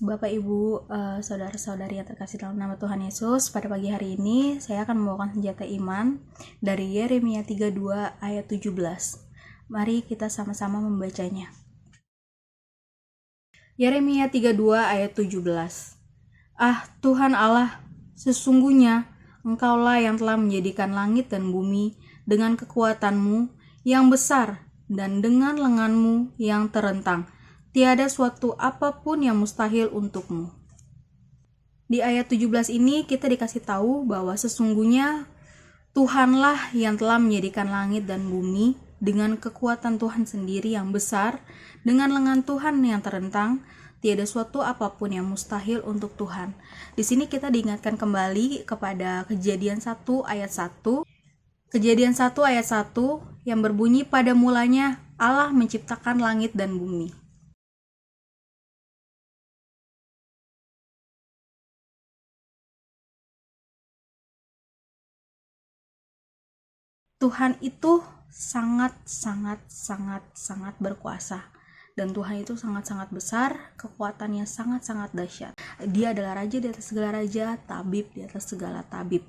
Bapak Ibu, saudara-saudari yang terkasih dalam nama Tuhan Yesus, pada pagi hari ini saya akan membawakan senjata iman dari Yeremia 32 ayat 17. Mari kita sama-sama membacanya. Yeremia 32 ayat 17. Ah Tuhan Allah, sesungguhnya Engkaulah yang telah menjadikan langit dan bumi dengan kekuatanmu yang besar dan dengan lenganmu yang terentang. Tiada suatu apapun yang mustahil untukmu. Di ayat 17 ini kita dikasih tahu bahwa sesungguhnya Tuhanlah yang telah menjadikan langit dan bumi dengan kekuatan Tuhan sendiri yang besar, dengan lengan Tuhan yang terentang. Tiada suatu apapun yang mustahil untuk Tuhan. Di sini kita diingatkan kembali kepada Kejadian 1 ayat 1. Kejadian 1 ayat 1 yang berbunyi, pada mulanya Allah menciptakan langit dan bumi. Tuhan itu sangat berkuasa. Dan Tuhan itu sangat-sangat besar, kekuatannya sangat-sangat dahsyat. Dia adalah raja di atas segala raja, tabib di atas segala tabib.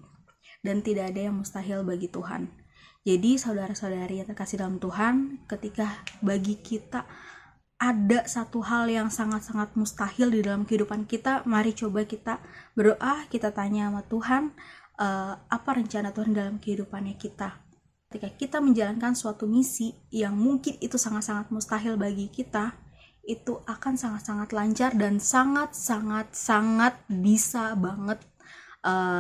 Dan tidak ada yang mustahil bagi Tuhan. Jadi saudara-saudari yang terkasih dalam Tuhan, ketika bagi kita ada satu hal yang sangat-sangat mustahil di dalam kehidupan kita, mari coba kita berdoa, kita tanya sama Tuhan, apa rencana Tuhan dalam kehidupannya kita. Ketika kita menjalankan suatu misi yang mungkin itu sangat-sangat mustahil bagi kita, itu akan sangat-sangat lancar dan sangat bisa banget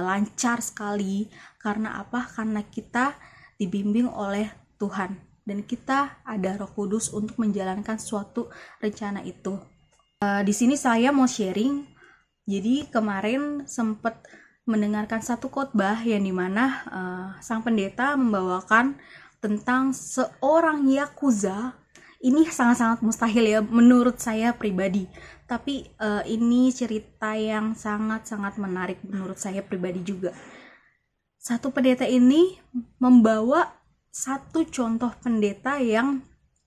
lancar sekali. Karena apa? Karena kita dibimbing oleh Tuhan dan kita ada Roh Kudus untuk menjalankan suatu rencana itu. Di sini saya mau sharing. Jadi kemarin sempat mendengarkan satu khotbah yang dimana sang pendeta membawakan tentang seorang yakuza. Ini sangat-sangat mustahil ya menurut saya pribadi, tapi ini cerita yang sangat-sangat menarik menurut saya pribadi juga. Satu pendeta ini membawa satu contoh pendeta yang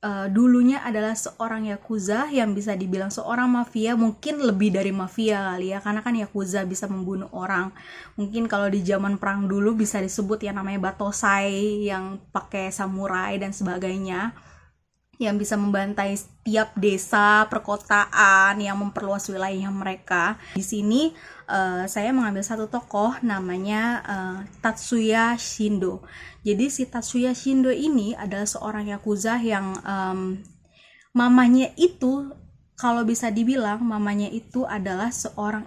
dulunya adalah seorang yakuza, yang bisa dibilang seorang mafia, mungkin lebih dari mafia kali ya, karena kan yakuza bisa membunuh orang. Mungkin kalau di zaman perang dulu bisa disebut yang namanya batosai, yang pakai samurai dan sebagainya, yang bisa membantai setiap desa, perkotaan, yang memperluas wilayah mereka. Di sini saya mengambil satu tokoh namanya Tatsuya Shindo. Jadi si Tatsuya Shindo ini adalah seorang yakuza yang mamanya itu, kalau bisa dibilang mamanya itu adalah seorang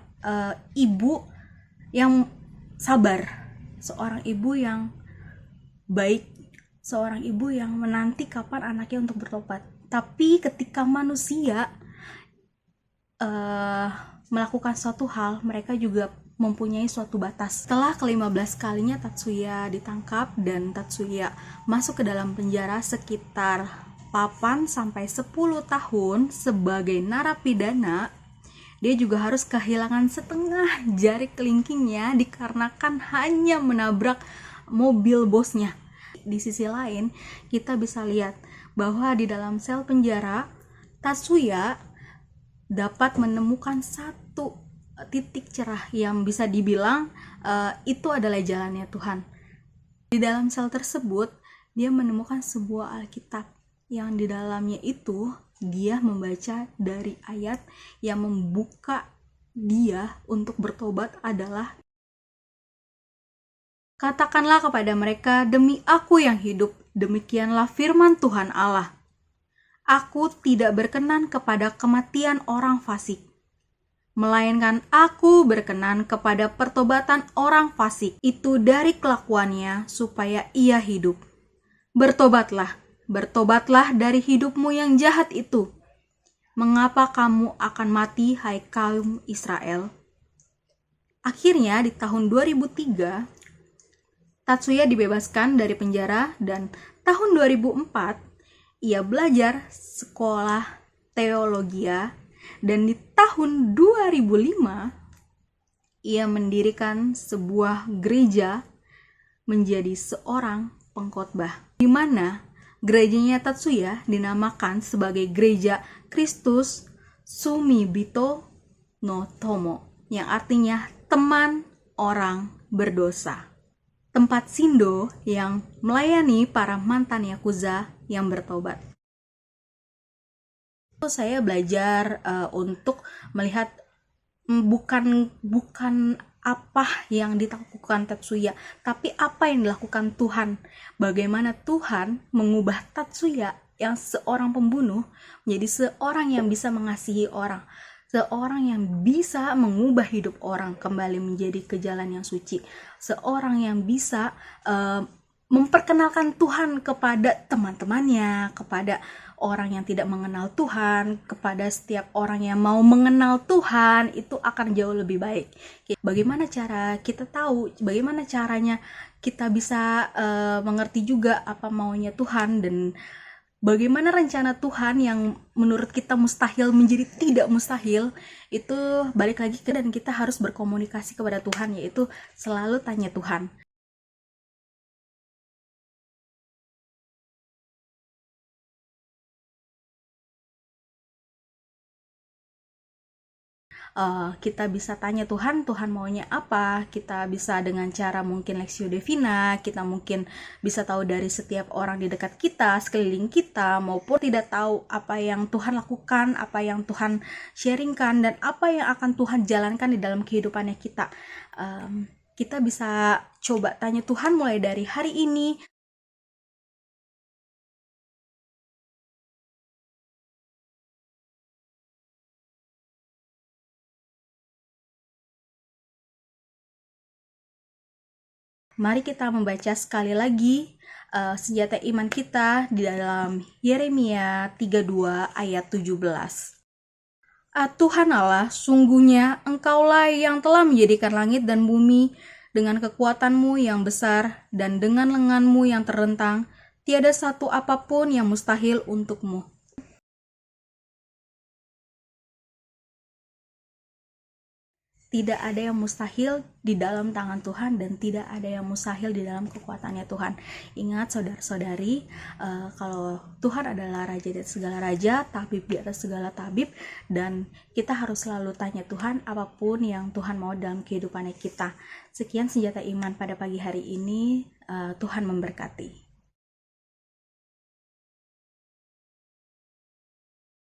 ibu yang sabar, seorang ibu yang baik, seorang ibu yang menanti kapan anaknya untuk bertobat. Tapi ketika manusia melakukan suatu hal, mereka juga mempunyai suatu batas. Setelah ke-15 kalinya Tatsuya ditangkap dan Tatsuya masuk ke dalam penjara sekitar 8-10 tahun sebagai narapidana, dia juga harus kehilangan setengah jari kelingkingnya dikarenakan hanya menabrak mobil bosnya. Di sisi lain, kita bisa lihat bahwa di dalam sel penjara, Tatsuya dapat menemukan satu titik cerah yang bisa dibilang itu adalah jalannya Tuhan. Di dalam sel tersebut, dia menemukan sebuah Alkitab yang di dalamnya itu dia membaca dari ayat yang membuka dia untuk bertobat adalah, katakanlah kepada mereka, demi aku yang hidup, demikianlah firman Tuhan Allah. Aku tidak berkenan kepada kematian orang fasik, melainkan aku berkenan kepada pertobatan orang fasik itu dari kelakuannya supaya ia hidup. Bertobatlah dari hidupmu yang jahat itu. Mengapa kamu akan mati, hai kaum Israel? Akhirnya di tahun 2003, Tatsuya dibebaskan dari penjara dan tahun 2004 ia belajar sekolah teologia, dan di tahun 2005 ia mendirikan sebuah gereja menjadi seorang pengkhotbah, di mana gerejanya Tatsuya dinamakan sebagai Gereja Kristus Sumibito no tomo, yang artinya teman orang berdosa. Tempat Shindo yang melayani para mantan yakuza yang bertobat. Saya belajar untuk melihat bukan apa yang dilakukan Tatsuya, tapi apa yang dilakukan Tuhan. Bagaimana Tuhan mengubah Tatsuya yang seorang pembunuh menjadi seorang yang bisa mengasihi orang, seorang yang bisa mengubah hidup orang kembali menjadi ke jalan yang suci, seorang yang bisa memperkenalkan Tuhan kepada teman-temannya, kepada orang yang tidak mengenal Tuhan, kepada setiap orang yang mau mengenal Tuhan, itu akan jauh lebih baik. Bagaimana cara kita tahu, bagaimana caranya kita bisa mengerti juga apa maunya Tuhan, dan bagaimana rencana Tuhan yang menurut kita mustahil menjadi tidak mustahil, itu balik lagi ke dan kita harus berkomunikasi kepada Tuhan, yaitu selalu tanya Tuhan. Kita bisa tanya Tuhan, Tuhan maunya apa. Kita bisa dengan cara mungkin Lectio Divina, kita mungkin bisa tahu dari setiap orang di dekat kita, sekeliling kita, maupun tidak tahu apa yang Tuhan lakukan, apa yang Tuhan sharingkan, dan apa yang akan Tuhan jalankan di dalam kehidupannya kita. Kita bisa coba tanya Tuhan mulai dari hari ini. Mari kita membaca sekali lagi senjata iman kita di dalam Yeremia 32 ayat 17. Tuhan Allah, sungguhnya Engkaulah yang telah menjadikan langit dan bumi dengan kekuatanmu yang besar dan dengan lenganmu yang terentang, tiada satu apapun yang mustahil untukmu. Tidak ada yang mustahil di dalam tangan Tuhan, dan tidak ada yang mustahil di dalam kekuatannya Tuhan. Ingat saudara-saudari, kalau Tuhan adalah Raja di atas segala raja, tabib di atas segala tabib, dan kita harus selalu tanya Tuhan apapun yang Tuhan mau dalam kehidupannya kita. Sekian senjata iman pada pagi hari ini, Tuhan memberkati.